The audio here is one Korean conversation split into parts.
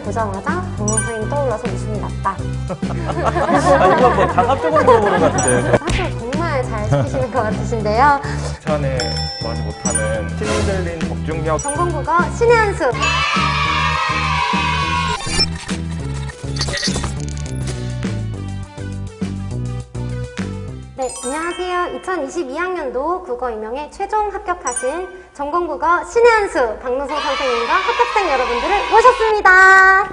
보자마자 박노 선생님 떠올라서 웃음이 났다. 이거 뭐 장갑적으로 물어보는 것 같은데. 사실 정말 잘 시키시는 것 같으신데요. 칭찬에 많이 못하는 신들린 적중력. 전공국어 신의 한 수. 네, 안녕하세요. 2022학년도 국어 임용에 최종 합격하신 전공국어 신의 한 수 박노성 선생님과 합격생 여러분들을 모셨습니다.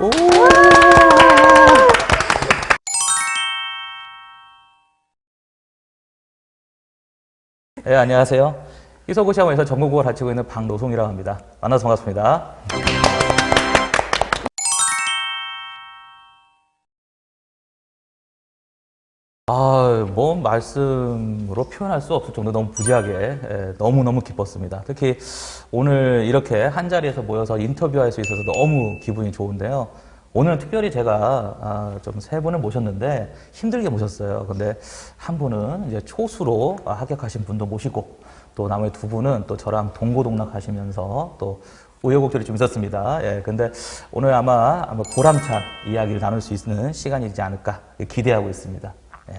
네, 안녕하세요. 이서구시험에서 전국국어를 가르치고 있는 박노송이라고 합니다. 만나서 반갑습니다. 뭐 말씀으로 표현할 수 없을 정도 너무 부지하게 너무너무 기뻤습니다. 특히 오늘 이렇게 한자리에서 모여서 인터뷰할 수 있어서 너무 기분이 좋은데요. 오늘은 특별히 제가 좀 세 분을 모셨는데 힘들게 모셨어요. 근데 한 분은 이제 초수로 합격하신 분도 모시고 또 나머지 두 분은 또 저랑 동고동락하시면서 또 우여곡절이 좀 있었습니다. 예, 근데 오늘 아마 보람찬 이야기를 나눌 수 있는 시간이지 않을까 기대하고 있습니다. 예.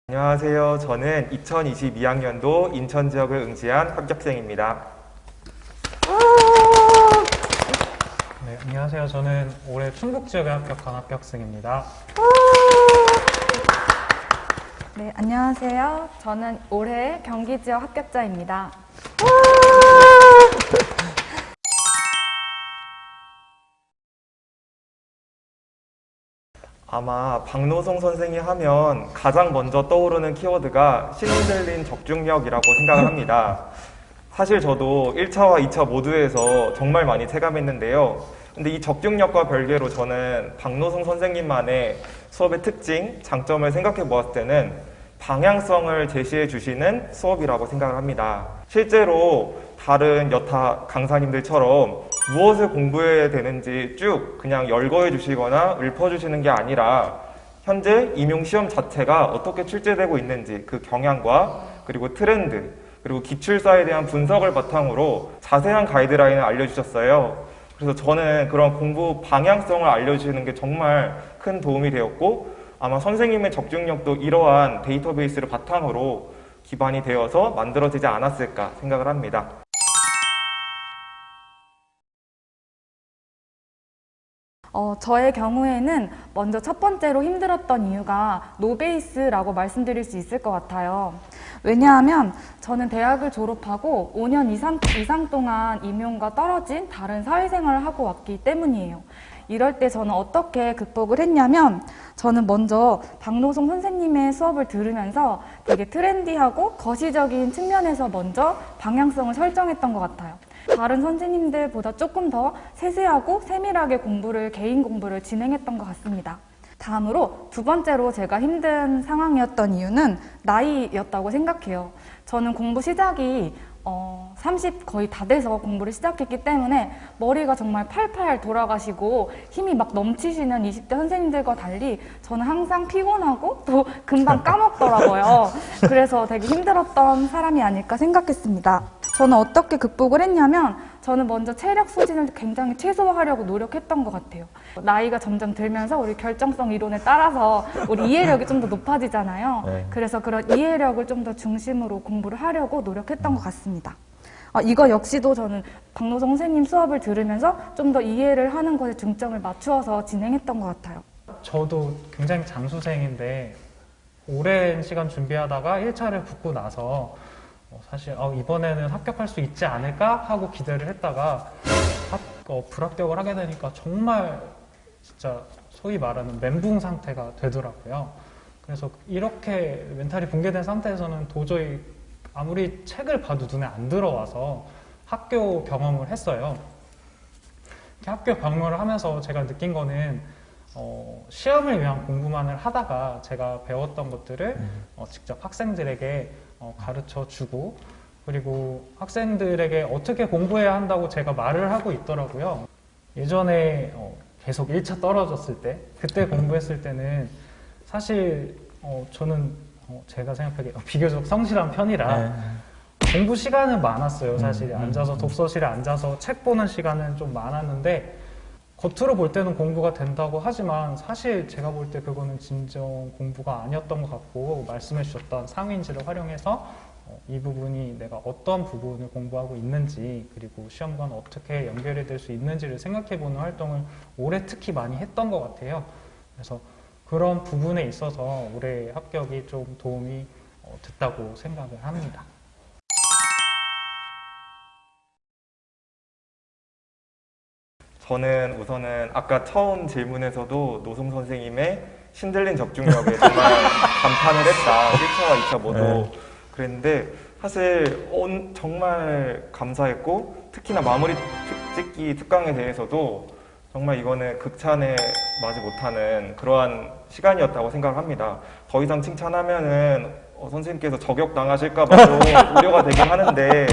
안녕하세요. 저는 2022학년도 인천 지역을 응시한 합격생입니다. 네, 안녕하세요. 저는 올해 충북 지역에 합격한 합격생입니다. 네, 안녕하세요. 저는 올해 경기 지역 합격자입니다. 아마 박노성 선생이 하면 가장 먼저 떠오르는 키워드가 신들린 적중력이라고 생각을 합니다. 사실 저도 1차와 2차 모두에서 정말 많이 체감했는데요. 근데 이 적중력과 별개로 저는 박노성 선생님만의 수업의 특징, 장점을 생각해 보았을 때는 방향성을 제시해 주시는 수업이라고 생각을 합니다. 실제로 다른 여타 강사님들처럼 무엇을 공부해야 되는지 쭉 그냥 열거해 주시거나 읊어주시는 게 아니라 현재 임용 시험 자체가 어떻게 출제되고 있는지 그 경향과 그리고 트렌드 그리고 기출사에 대한 분석을 바탕으로 자세한 가이드라인을 알려주셨어요. 그래서 저는 그런 공부 방향성을 알려주시는 게 정말 큰 도움이 되었고 아마 선생님의 적중력도 이러한 데이터베이스를 바탕으로 기반이 되어서 만들어지지 않았을까 생각을 합니다. 저의 경우에는 먼저 첫 번째로 힘들었던 이유가 노베이스라고 말씀드릴 수 있을 것 같아요. 왜냐하면 저는 대학을 졸업하고 5년 이상 동안 임용과 떨어진 다른 사회생활을 하고 왔기 때문이에요. 이럴 때 저는 어떻게 극복을 했냐면 저는 먼저 박노송 선생님의 수업을 들으면서 되게 트렌디하고 거시적인 측면에서 먼저 방향성을 설정했던 것 같아요. 다른 선생님들보다 조금 더 세세하고 세밀하게 개인 공부를 진행했던 것 같습니다. 다음으로 두 번째로 제가 힘든 상황이었던 이유는 나이였다고 생각해요. 저는 공부 시작이 30 거의 다 돼서 공부를 시작했기 때문에 머리가 정말 팔팔 돌아가시고 힘이 막 넘치시는 20대 선생님들과 달리 저는 항상 피곤하고 또 금방 까먹더라고요. 그래서 되게 힘들었던 사람이 아닐까 생각했습니다. 저는 어떻게 극복을 했냐면 저는 먼저 체력 소진을 굉장히 최소화하려고 노력했던 것 같아요. 나이가 점점 들면서 우리 결정성 이론에 따라서 우리 이해력이 좀 더 높아지잖아요. 네. 그래서 그런 이해력을 좀 더 중심으로 공부를 하려고 노력했던 것 같습니다. 이거 역시도 저는 박노성 선생님 수업을 들으면서 좀 더 이해를 하는 것에 중점을 맞추어서 진행했던 것 같아요. 저도 굉장히 장수생인데 오랜 시간 준비하다가 1차를 붙고 나서 사실 이번에는 합격할 수 있지 않을까 하고 기대를 했다가 불합격을 하게 되니까 정말 진짜 소위 말하는 멘붕 상태가 되더라고요. 그래서 이렇게 멘탈이 붕괴된 상태에서는 도저히 아무리 책을 봐도 눈에 안 들어와서 학교 경험을 했어요. 이렇게 학교 경험을 하면서 제가 느낀 거는 시험을 위한 공부만을 하다가 제가 배웠던 것들을 직접 학생들에게 가르쳐 주고 그리고 학생들에게 어떻게 공부해야 한다고 제가 말을 하고 있더라고요. 예전에 계속 1차 떨어졌을 때 그때 공부했을 때는 사실 저는 제가 생각하기에 비교적 성실한 편이라 공부 시간은 많았어요. 사실 앉아서 독서실에 앉아서 책 보는 시간은 좀 많았는데 겉으로 볼 때는 공부가 된다고 하지만 사실 제가 볼 때 그거는 진정 공부가 아니었던 것 같고 말씀해 주셨던 상위인지를 활용해서 이 부분이 내가 어떤 부분을 공부하고 있는지 그리고 시험과는 어떻게 연결이 될 수 있는지를 생각해보는 활동을 올해 특히 많이 했던 것 같아요. 그래서 그런 부분에 있어서 올해 합격이 좀 도움이 됐다고 생각을 합니다. 저는 우선은 아까 처음 질문에서도 노송 선생님의 신들린 적중력에 정말 감탄을 했다. 1차와 2차 모두 네. 그랬는데 사실 정말 감사했고 특히나 마무리 찍기 특강에 대해서도 정말 이거는 극찬에 마지 못하는 그러한 시간이었다고 생각을 합니다. 더 이상 칭찬하면은 선생님께서 저격 당하실까봐도 우려가 되긴 하는데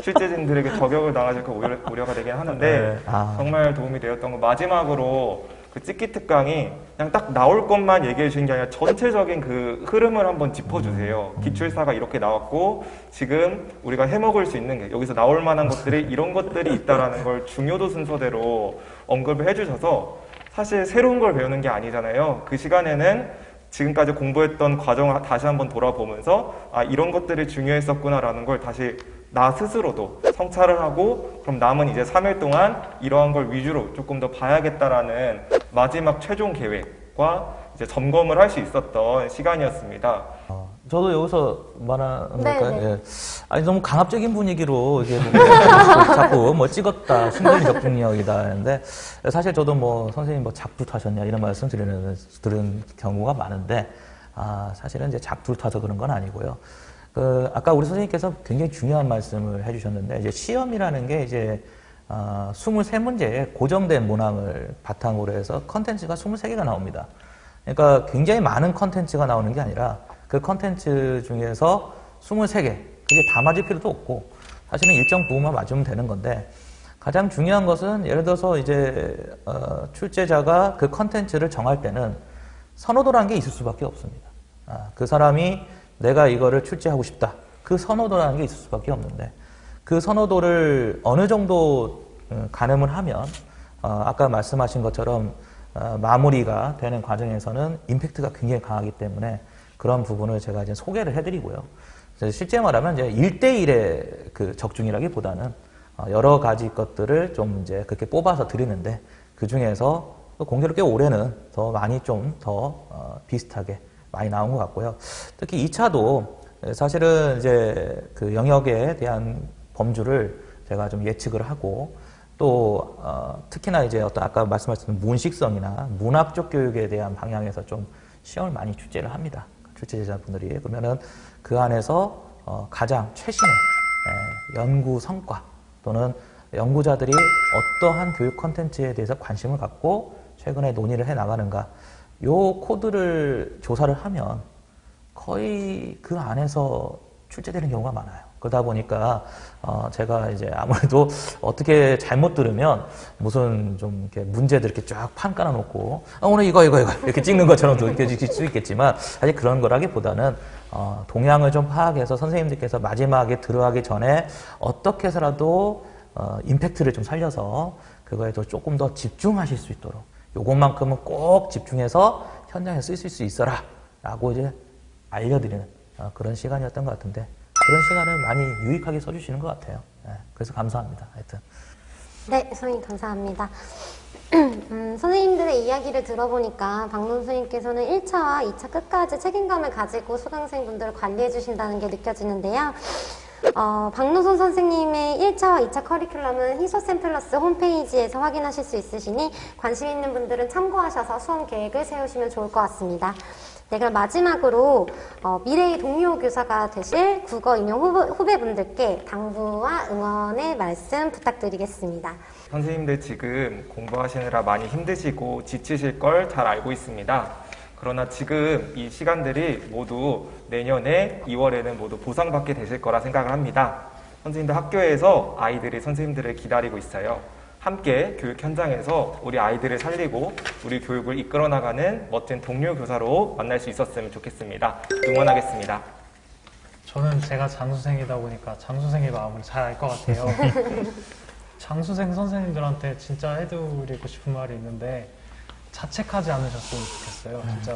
출제진들에게 저격을 당하실까 우려가 되긴 하는데 정말 도움이 되었던 거 마지막으로 그 찍기 특강이 그냥 딱 나올 것만 얘기해 주신 게 아니라 전체적인 그 흐름을 한번 짚어주세요. 기출사가 이렇게 나왔고 지금 우리가 해먹을 수 있는 게 여기서 나올 만한 것들이 이런 것들이 있다라는 걸 중요도 순서대로 언급을 해주셔서 사실 새로운 걸 배우는 게 아니잖아요. 그 시간에는 지금까지 공부했던 과정을 다시 한번 돌아보면서 아 이런 것들이 중요했었구나라는 걸 다시 나 스스로도 성찰을 하고 그럼 남은 이제 3일 동안 이러한 걸 위주로 조금 더 봐야겠다라는 마지막 최종 계획과 이제 점검을 할 수 있었던 시간이었습니다. 저도 여기서 말하는 네, 걸까요? 네. 예. 아니 너무 강압적인 분위기로 이게 자꾸 뭐 찍었다, 신들린 적중력이다 했는데 사실 저도 뭐 선생님 뭐 작두 타셨냐 이런 말씀 들은 경우가 많은데 사실은 이제 작두를 타서 그런 건 아니고요. 아까 우리 선생님께서 굉장히 중요한 말씀을 해주셨는데 이제 시험이라는 게 이제 23문제의 고정된 문항을 바탕으로 해서 컨텐츠가 23개가 나옵니다. 그러니까 굉장히 많은 컨텐츠가 나오는 게 아니라 그 컨텐츠 중에서 23개, 그게 다 맞을 필요도 없고 사실은 일정 부분만 맞으면 되는 건데 가장 중요한 것은 예를 들어서 이제 출제자가 그 컨텐츠를 정할 때는 선호도라는 게 있을 수밖에 없습니다. 그 사람이 내가 이거를 출제하고 싶다. 그 선호도라는 게 있을 수밖에 없는데 그 선호도를 어느 정도 가늠을 하면 아까 말씀하신 것처럼 마무리가 되는 과정에서는 임팩트가 굉장히 강하기 때문에 그런 부분을 제가 이제 소개를 해드리고요. 실제 말하면 이제 1대1의 그 적중이라기보다는 여러 가지 것들을 좀 이제 그렇게 뽑아서 드리는데 그 중에서 공교롭게 올해는 더 많이 좀 더 비슷하게 많이 나온 것 같고요. 특히 2차도 사실은 이제 그 영역에 대한 범주를 제가 좀 예측을 하고 또 특히나 이제 어떤 아까 말씀하셨던 문식성이나 문학적 교육에 대한 방향에서 좀 시험을 많이 출제를 합니다. 출제자분들이 그러면은 그 안에서 가장 최신의 연구 성과 또는 연구자들이 어떠한 교육 콘텐츠에 대해서 관심을 갖고 최근에 논의를 해 나가는가 요 코드를 조사를 하면 거의 그 안에서 출제되는 경우가 많아요. 그러다 보니까 제가 이제 아무래도 어떻게 잘못 들으면 무슨 좀 이렇게 문제들 이렇게 쫙 판 깔아놓고 오늘 이거 이렇게 찍는 것처럼 느껴질 수 있겠지만 사실 그런 거라기보다는 동향을 좀 파악해서 선생님들께서 마지막에 들어가기 전에 어떻게 해서라도 임팩트를 좀 살려서 그거에 더 조금 더 집중하실 수 있도록 요것만큼은 꼭 집중해서 현장에 쓰실 수 있어라 라고 이제 알려드리는 그런 시간이었던 것 같은데 그런 시간을 많이 유익하게 써주시는 것 같아요. 그래서 감사합니다. 하여튼. 네, 선생님 감사합니다. 선생님들의 이야기를 들어보니까 박론 선생님께서는 1차와 2차 끝까지 책임감을 가지고 수강생분들을 관리해 주신다는 게 느껴지는데요. 박노선 선생님의 1차와 2차 커리큘럼은 희소샘플러스 홈페이지에서 확인하실 수 있으시니 관심 있는 분들은 참고하셔서 수험 계획을 세우시면 좋을 것 같습니다. 네, 그럼 마지막으로 미래의 동료 교사가 되실 국어 임용 후배분들께 당부와 응원의 말씀 부탁드리겠습니다. 선생님들 지금 공부하시느라 많이 힘드시고 지치실 걸 잘 알고 있습니다. 그러나 지금 이 시간들이 모두 내년에 2월에는 모두 보상받게 되실 거라 생각을 합니다. 선생님들 학교에서 아이들이 선생님들을 기다리고 있어요. 함께 교육 현장에서 우리 아이들을 살리고 우리 교육을 이끌어 나가는 멋진 동료 교사로 만날 수 있었으면 좋겠습니다. 응원하겠습니다. 저는 제가 장수생이다 보니까 장수생의 마음을 잘 알 것 같아요. 장수생 선생님들한테 진짜 해드리고 싶은 말이 있는데 자책하지 않으셨으면 좋겠어요. 진짜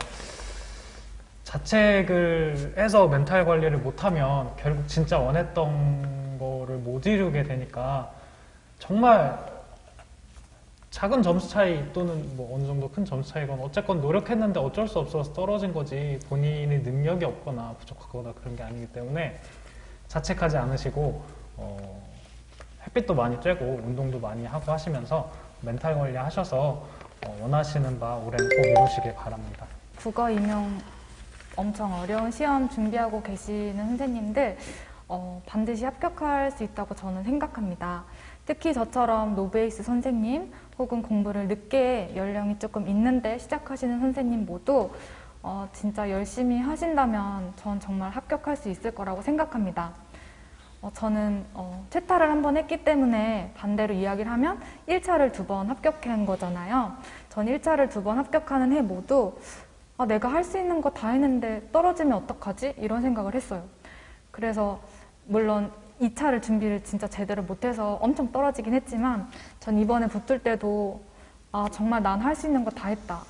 자책을 해서 멘탈 관리를 못하면 결국 진짜 원했던 거를 못 이루게 되니까 정말 작은 점수 차이 또는 뭐 어느 정도 큰 점수 차이건 어쨌건 노력했는데 어쩔 수 없어서 떨어진 거지 본인의 능력이 없거나 부족하거나 그런 게 아니기 때문에 자책하지 않으시고 햇빛도 많이 쬐고 운동도 많이 하고 하시면서 멘탈 관리 하셔서 원하시는 바 올해는 꼭 이루시길 바랍니다. 국어 임용 엄청 어려운 시험 준비하고 계시는 선생님들 반드시 합격할 수 있다고 저는 생각합니다. 특히 저처럼 노베이스 선생님 혹은 공부를 늦게 연령이 조금 있는데 시작하시는 선생님 모두 진짜 열심히 하신다면 전 정말 합격할 수 있을 거라고 생각합니다. 저는 채탈을 한 번 했기 때문에 반대로 이야기를 하면 1차를 2번 합격한 거잖아요. 전 1차를 2번 합격하는 해 모두 내가 할 수 있는 거 다 했는데 떨어지면 어떡하지? 이런 생각을 했어요. 그래서 물론 2차를 준비를 진짜 제대로 못해서 엄청 떨어지긴 했지만 전 이번에 붙을 때도 정말 난 할 수 있는 거 다 했다.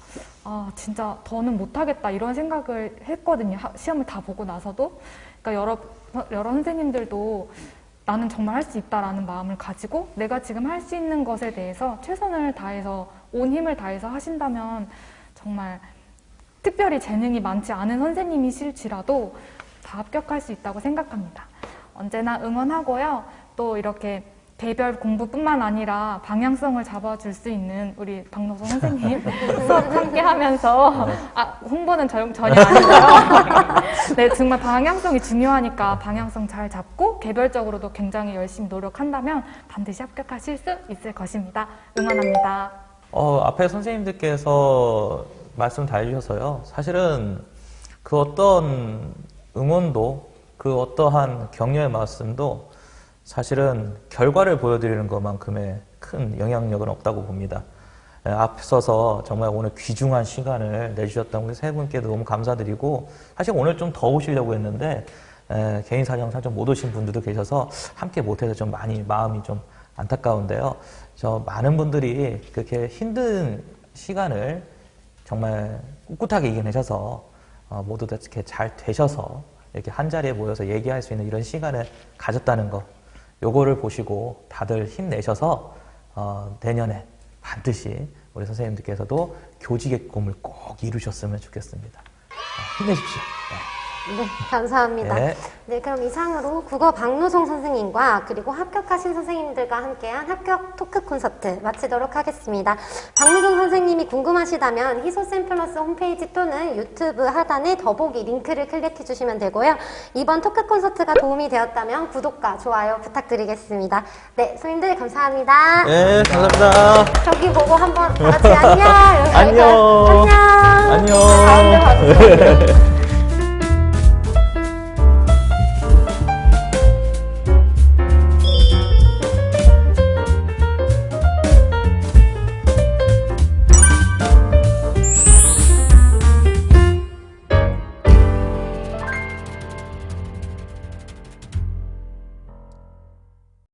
진짜 더는 못하겠다 이런 생각을 했거든요. 시험을 다 보고 나서도. 그러니까 여러 선생님들도 나는 정말 할 수 있다라는 마음을 가지고 내가 지금 할 수 있는 것에 대해서 최선을 다해서 온 힘을 다해서 하신다면 정말 특별히 재능이 많지 않은 선생님이실지라도 다 합격할 수 있다고 생각합니다. 언제나 응원하고요. 또 이렇게 개별 공부뿐만 아니라 방향성을 잡아줄 수 있는 우리 박노선 선생님 수업 함께 하면서 홍보는 전혀 아니고요. 네, 정말 방향성이 중요하니까 방향성 잘 잡고 개별적으로도 굉장히 열심히 노력한다면 반드시 합격하실 수 있을 것입니다. 응원합니다. 앞에 선생님들께서 말씀 다 해주셔서요. 사실은 그 어떤 응원도 그 어떠한 격려의 말씀도 사실은 결과를 보여드리는 것만큼의 큰 영향력은 없다고 봅니다. 앞서서 정말 오늘 귀중한 시간을 내주셨던 우리 세 분께 너무 감사드리고 사실 오늘 좀 더 오시려고 했는데 개인 사정상 좀 못 오신 분들도 계셔서 함께 못해서 좀 많이 마음이 좀 안타까운데요. 많은 분들이 그렇게 힘든 시간을 정말 꿋꿋하게 이겨내셔서 모두 다 이렇게 잘 되셔서 이렇게 한 자리에 모여서 얘기할 수 있는 이런 시간을 가졌다는 거, 요거를 보시고 다들 힘내셔서 내년에 반드시 우리 선생님들께서도 교직의 꿈을 꼭 이루셨으면 좋겠습니다. 힘내십시오. 네, 감사합니다. 네. 네, 그럼 이상으로 국어 박노성 선생님과 그리고 합격하신 선생님들과 함께한 합격 토크 콘서트 마치도록 하겠습니다. 박노성 선생님이 궁금하시다면 희소샘플러스 홈페이지 또는 유튜브 하단에 더보기 링크를 클릭해 주시면 되고요. 이번 토크 콘서트가 도움이 되었다면 구독과 좋아요 부탁드리겠습니다. 네, 선생님들 감사합니다. 네, 감사합니다. 저기 보고 한번 다 같이 안녕. 안녕. 안녕. 안녕. 가운데 봐주세요.